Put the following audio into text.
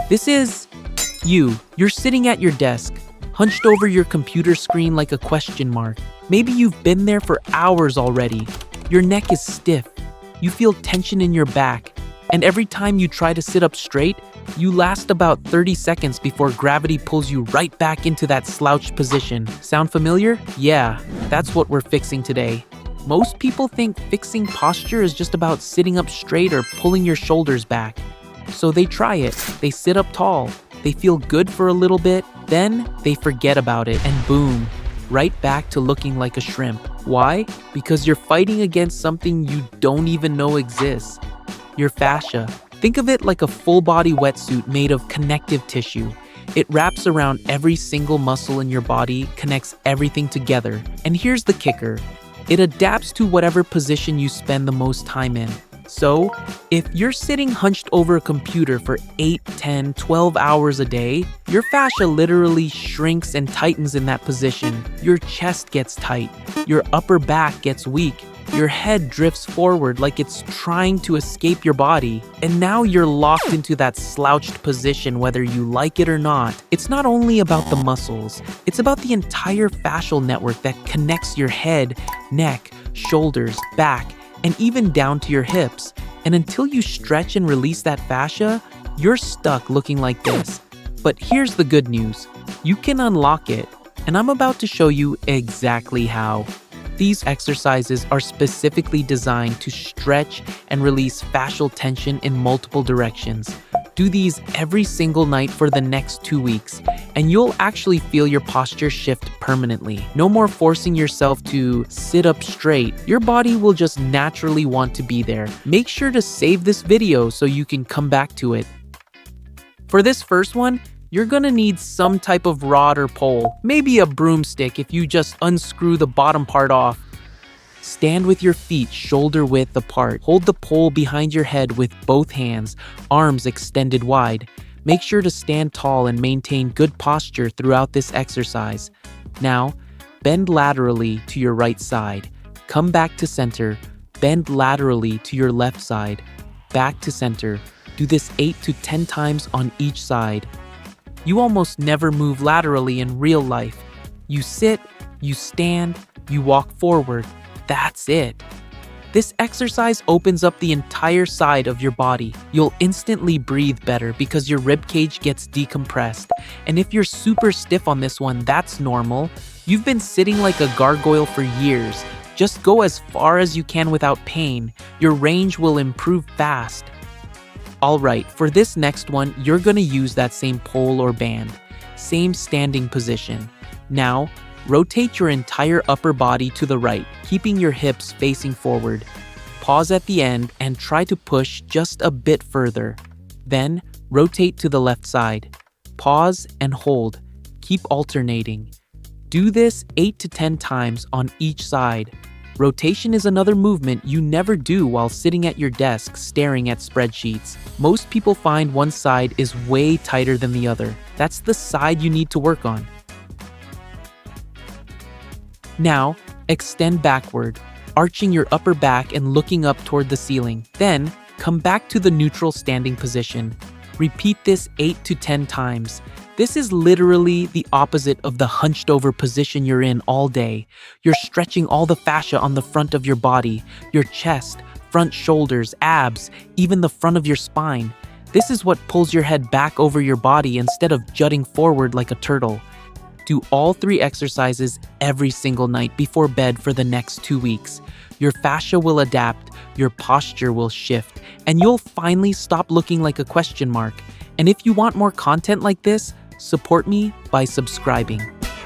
This is you. You're sitting at your desk, hunched over your computer screen like a question mark. Maybe you've been there for hours already. Your neck is stiff. You feel tension in your back. And every time you try to sit up straight, you last about 30 seconds before gravity pulls you right back into that slouched position. Sound familiar? Yeah, that's what we're fixing today. Most people think fixing posture is just about sitting up straight or pulling your shoulders back. So they try it. They sit up tall. They feel good for a little bit. Then they forget about it and boom, right back to looking like a shrimp. Why? Because you're fighting against something you don't even know exists. Your fascia. Think of it like a full-body wetsuit made of connective tissue. It wraps around every single muscle in your body, connects everything together. And here's the kicker. It adapts to whatever position you spend the most time in. So, if you're sitting hunched over a computer for 8, 10, 12 hours a day, your fascia literally shrinks and tightens in that position. Your chest gets tight. Your upper back gets weak. Your head drifts forward like it's trying to escape your body. And now you're locked into that slouched position whether you like it or not. It's not only about the muscles, it's about the entire fascial network that connects your head, neck, shoulders, back, and even down to your hips. And until you stretch and release that fascia, you're stuck looking like this. But here's the good news. You can unlock it, and I'm about to show you exactly how. These exercises are specifically designed to stretch and release fascial tension in multiple directions. Do these every single night for the next 2 weeks, and you'll actually feel your posture shift permanently. No more forcing yourself to sit up straight. Your body will just naturally want to be there. Make sure to save this video so you can come back to it. For this first one, you're gonna need some type of rod or pole, maybe a broomstick if you just unscrew the bottom part off. Stand with your feet shoulder width apart. Hold the pole behind your head with both hands, arms extended wide. Make sure to stand tall and maintain good posture throughout this exercise. Now, bend laterally to your right side. Come back to center. Bend laterally to your left side. Back to center. Do this 8 to 10 times on each side. You almost never move laterally in real life. You sit, you stand, you walk forward. That's it. This exercise opens up the entire side of your body. You'll instantly breathe better because your ribcage gets decompressed. And if you're super stiff on this one, that's normal. You've been sitting like a gargoyle for years. Just go as far as you can without pain. Your range will improve fast. Alright, for this next one, you're gonna use that same pole or band. Same standing position. Now, rotate your entire upper body to the right, keeping your hips facing forward. Pause at the end and try to push just a bit further. Then, rotate to the left side. Pause and hold. Keep alternating. Do this 8 to 10 times on each side. Rotation is another movement you never do while sitting at your desk staring at spreadsheets. Most people find one side is way tighter than the other. That's the side you need to work on. Now, extend backward, arching your upper back and looking up toward the ceiling. Then, come back to the neutral standing position. Repeat this 8 to 10 times. This is literally the opposite of the hunched over position you're in all day. You're stretching all the fascia on the front of your body, your chest, front shoulders, abs, even the front of your spine. This is what pulls your head back over your body instead of jutting forward like a turtle. Do all 3 exercises every single night before bed for the next 2 weeks. Your fascia will adapt, your posture will shift, and you'll finally stop looking like a question mark. And if you want more content like this, support me by subscribing.